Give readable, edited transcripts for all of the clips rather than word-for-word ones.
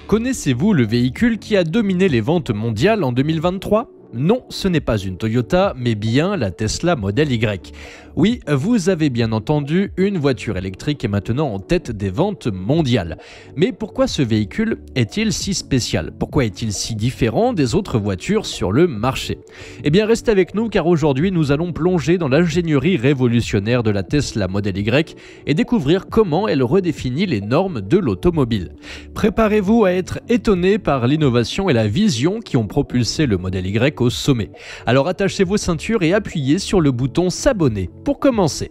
Connaissez-vous le véhicule qui a dominé les ventes mondiales en 2023 ? Non, ce n'est pas une Toyota, mais bien la Tesla Model Y. Oui, vous avez bien entendu, une voiture électrique est maintenant en tête des ventes mondiales. Mais pourquoi ce véhicule est-il si spécial ? Pourquoi est-il si différent des autres voitures sur le marché ? Eh bien, restez avec nous car aujourd'hui, nous allons plonger dans l'ingénierie révolutionnaire de la Tesla Model Y et découvrir comment elle redéfinit les normes de l'automobile. Préparez-vous à être étonné par l'innovation et la vision qui ont propulsé le Model Y au sommet. Alors attachez vos ceintures et appuyez sur le bouton s'abonner pour commencer.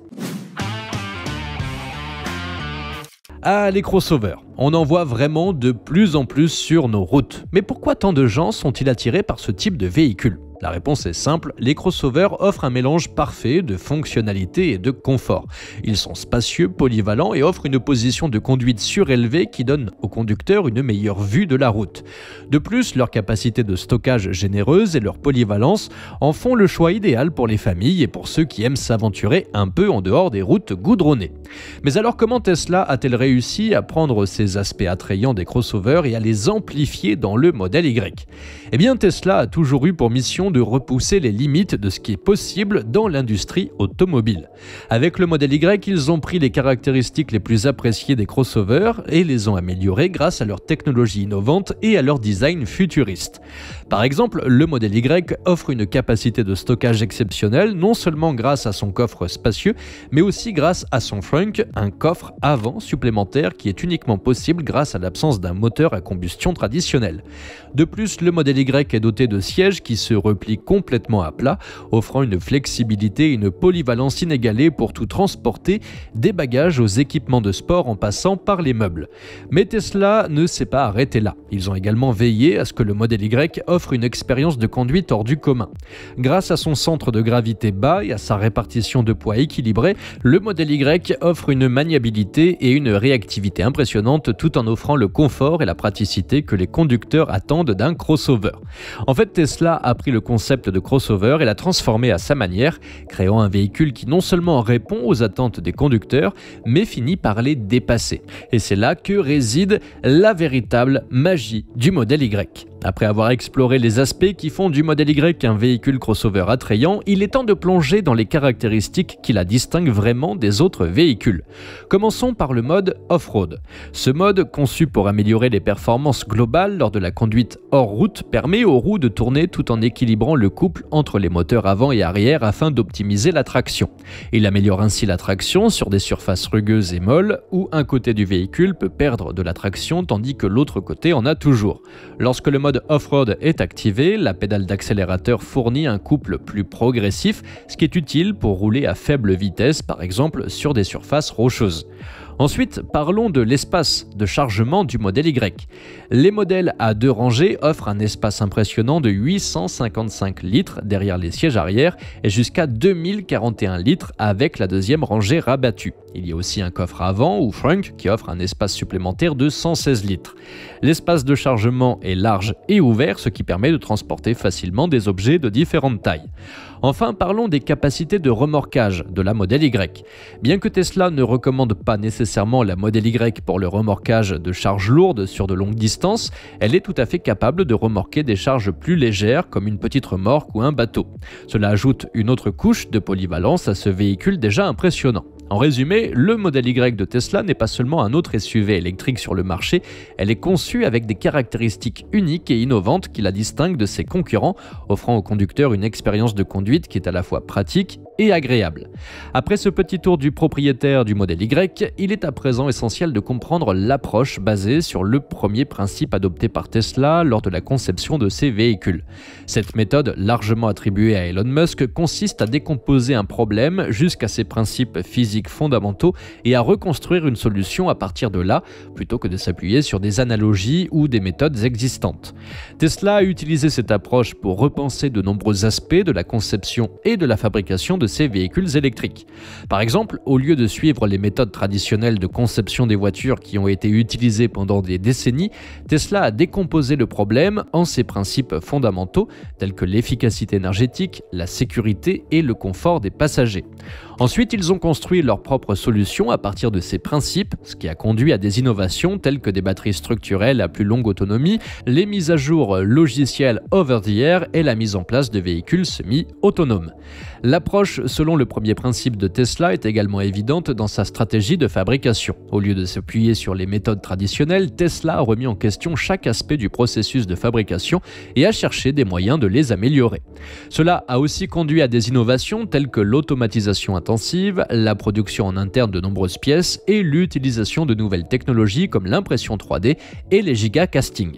Ah, les crossovers. On en voit vraiment de plus en plus sur nos routes. Mais pourquoi tant de gens sont-ils attirés par ce type de véhicule ? La réponse est simple, les crossovers offrent un mélange parfait de fonctionnalité et de confort. Ils sont spacieux, polyvalents et offrent une position de conduite surélevée qui donne au conducteur une meilleure vue de la route. De plus, leur capacité de stockage généreuse et leur polyvalence en font le choix idéal pour les familles et pour ceux qui aiment s'aventurer un peu en dehors des routes goudronnées. Mais alors comment Tesla a-t-elle réussi à prendre ces aspects attrayants des crossovers et à les amplifier dans le Model Y ? Eh bien, Tesla a toujours eu pour mission de repousser les limites de ce qui est possible dans l'industrie automobile. Avec le Model Y, ils ont pris les caractéristiques les plus appréciées des crossovers et les ont améliorées grâce à leur technologie innovante et à leur design futuriste. Par exemple, le Model Y offre une capacité de stockage exceptionnelle, non seulement grâce à son coffre spacieux, mais aussi grâce à son trunk, un coffre avant supplémentaire qui est uniquement possible grâce à l'absence d'un moteur à combustion traditionnel. De plus, le Model Y est doté de sièges qui se replient complètement à plat, offrant une flexibilité et une polyvalence inégalée pour tout transporter, des bagages aux équipements de sport en passant par les meubles. Mais Tesla ne s'est pas arrêté là. Ils ont également veillé à ce que le Model Y offre une expérience de conduite hors du commun. Grâce à son centre de gravité bas et à sa répartition de poids équilibrée, le Model Y offre une maniabilité et une réactivité impressionnantes tout en offrant le confort et la praticité que les conducteurs attendent d'un crossover. En fait, Tesla a pris le concept de crossover et l'a transformé à sa manière, créant un véhicule qui non seulement répond aux attentes des conducteurs, mais finit par les dépasser. Et c'est là que réside la véritable magie du Model Y. Après avoir exploré les aspects qui font du Model Y un véhicule crossover attrayant, il est temps de plonger dans les caractéristiques qui la distinguent vraiment des autres véhicules. Commençons par le mode off-road. Ce mode, conçu pour améliorer les performances globales lors de la conduite hors route, permet aux roues de tourner tout en équilibrant le couple entre les moteurs avant et arrière afin d'optimiser la traction. Il améliore ainsi la traction sur des surfaces rugueuses et molles où un côté du véhicule peut perdre de la traction tandis que l'autre côté en a toujours. Lorsque le mode off-road est activé, la pédale d'accélérateur fournit un couple plus progressif, ce qui est utile pour rouler à faible vitesse, par exemple sur des surfaces rocheuses. Ensuite, parlons de l'espace de chargement du Model Y. Les modèles à 2 rangées offrent un espace impressionnant de 855 litres derrière les sièges arrière et jusqu'à 2041 litres avec la deuxième rangée rabattue. Il y a aussi un coffre avant ou trunk qui offre un espace supplémentaire de 116 litres. L'espace de chargement est large et ouvert, ce qui permet de transporter facilement des objets de différentes tailles. Enfin, parlons des capacités de remorquage de la Model Y. Bien que Tesla ne recommande pas nécessairement la Model Y pour le remorquage de charges lourdes sur de longues distances, elle est tout à fait capable de remorquer des charges plus légères comme une petite remorque ou un bateau. Cela ajoute une autre couche de polyvalence à ce véhicule déjà impressionnant. En résumé, le Model Y de Tesla n'est pas seulement un autre SUV électrique sur le marché, elle est conçue avec des caractéristiques uniques et innovantes qui la distinguent de ses concurrents, offrant au conducteur une expérience de conduite qui est à la fois pratique et agréable. Après ce petit tour du propriétaire du Model Y, il est à présent essentiel de comprendre l'approche basée sur le premier principe adopté par Tesla lors de la conception de ses véhicules. Cette méthode, largement attribuée à Elon Musk, consiste à décomposer un problème jusqu'à ses principes physiques fondamentaux et à reconstruire une solution à partir de là, plutôt que de s'appuyer sur des analogies ou des méthodes existantes. Tesla a utilisé cette approche pour repenser de nombreux aspects de la conception et de la fabrication de ces véhicules électriques. Par exemple, au lieu de suivre les méthodes traditionnelles de conception des voitures qui ont été utilisées pendant des décennies, Tesla a décomposé le problème en ses principes fondamentaux tels que l'efficacité énergétique, la sécurité et le confort des passagers. Ensuite, ils ont construit leurs propres solutions à partir de ces principes, ce qui a conduit à des innovations telles que des batteries structurelles à plus longue autonomie, les mises à jour logicielles over-the-air et la mise en place de véhicules semi-autonomes. L'approche selon le premier principe de Tesla est également évidente dans sa stratégie de fabrication. Au lieu de s'appuyer sur les méthodes traditionnelles, Tesla a remis en question chaque aspect du processus de fabrication et a cherché des moyens de les améliorer. Cela a aussi conduit à des innovations telles que l'automatisation intensive, la production en interne de nombreuses pièces et l'utilisation de nouvelles technologies comme l'impression 3D et les gigacastings.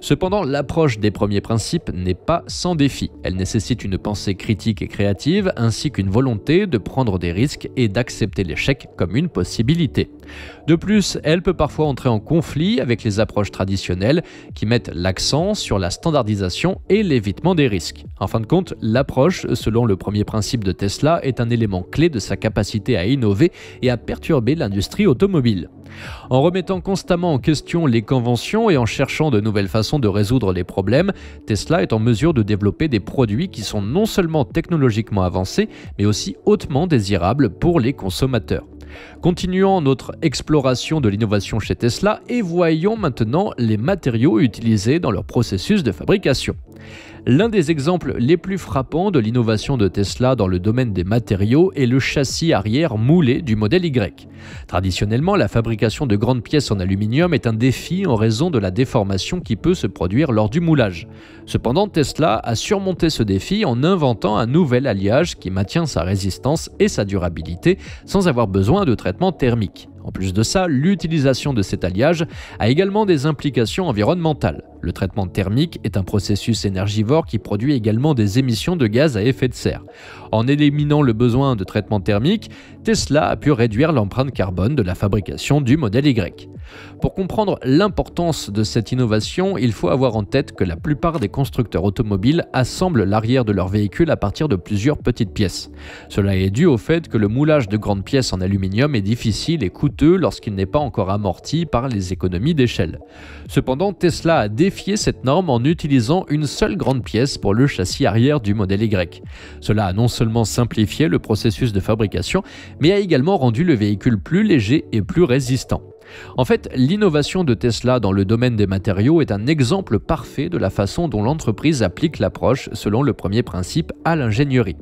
Cependant, l'approche des premiers principes n'est pas sans défi. Elle nécessite une pensée critique et créative ainsi qu'une volonté de prendre des risques et d'accepter l'échec comme une possibilité. De plus, elle peut parfois entrer en conflit avec les approches traditionnelles qui mettent l'accent sur la standardisation et l'évitement des risques. En fin de compte, l'approche selon le premier principe de Tesla est un élément clé de sa capacité à innover et à perturber l'industrie automobile. En remettant constamment en question les conventions et en cherchant de nouvelles façons de résoudre les problèmes, Tesla est en mesure de développer des produits qui sont non seulement technologiquement avancés, mais aussi hautement désirables pour les consommateurs. Continuons notre exploration de l'innovation chez Tesla et voyons maintenant les matériaux utilisés dans leur processus de fabrication. L'un des exemples les plus frappants de l'innovation de Tesla dans le domaine des matériaux est le châssis arrière moulé du modèle Y. Traditionnellement, la fabrication de grandes pièces en aluminium est un défi en raison de la déformation qui peut se produire lors du moulage. Cependant, Tesla a surmonté ce défi en inventant un nouvel alliage qui maintient sa résistance et sa durabilité sans avoir besoin de traitement thermique. En plus de ça, l'utilisation de cet alliage a également des implications environnementales. Le traitement thermique est un processus énergivore qui produit également des émissions de gaz à effet de serre. En éliminant le besoin de traitement thermique, Tesla a pu réduire l'empreinte carbone de la fabrication du modèle Y. Pour comprendre l'importance de cette innovation, il faut avoir en tête que la plupart des constructeurs automobiles assemblent l'arrière de leur véhicule à partir de plusieurs petites pièces. Cela est dû au fait que le moulage de grandes pièces en aluminium est difficile et coûteux lorsqu'il n'est pas encore amorti par les économies d'échelle. Cependant, Tesla a défié cette norme en utilisant une seule grande pièce pour le châssis arrière du modèle Y. Cela a non seulement simplifié le processus de fabrication, mais a également rendu le véhicule plus léger et plus résistant. En fait, l'innovation de Tesla dans le domaine des matériaux est un exemple parfait de la façon dont l'entreprise applique l'approche selon le premier principe à l'ingénierie.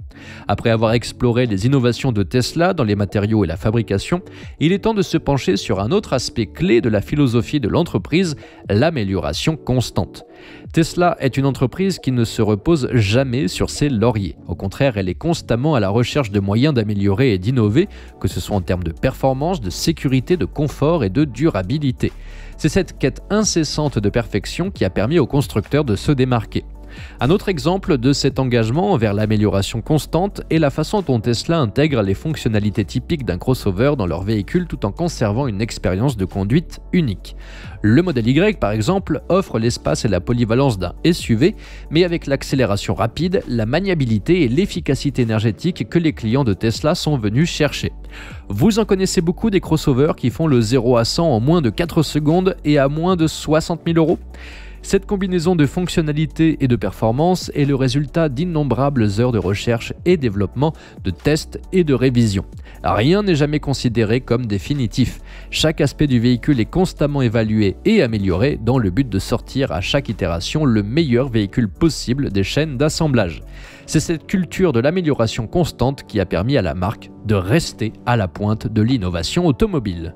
Après avoir exploré les innovations de Tesla dans les matériaux et la fabrication, il est temps de se pencher sur un autre aspect clé de la philosophie de l'entreprise, l'amélioration constante. Tesla est une entreprise qui ne se repose jamais sur ses lauriers. Au contraire, elle est constamment à la recherche de moyens d'améliorer et d'innover, que ce soit en termes de performance, de sécurité, de confort et de durabilité. C'est cette quête incessante de perfection qui a permis aux constructeurs de se démarquer. Un autre exemple de cet engagement vers l'amélioration constante est la façon dont Tesla intègre les fonctionnalités typiques d'un crossover dans leur véhicule tout en conservant une expérience de conduite unique. Le modèle Y, par exemple, offre l'espace et la polyvalence d'un SUV, mais avec l'accélération rapide, la maniabilité et l'efficacité énergétique que les clients de Tesla sont venus chercher. Vous en connaissez beaucoup des crossovers qui font le 0 à 100 en moins de 4 secondes et à moins de 60 000 €. Cette combinaison de fonctionnalités et de performance est le résultat d'innombrables heures de recherche et développement, de tests et de révision. Rien n'est jamais considéré comme définitif. Chaque aspect du véhicule est constamment évalué et amélioré dans le but de sortir à chaque itération le meilleur véhicule possible des chaînes d'assemblage. C'est cette culture de l'amélioration constante qui a permis à la marque de rester à la pointe de l'innovation automobile.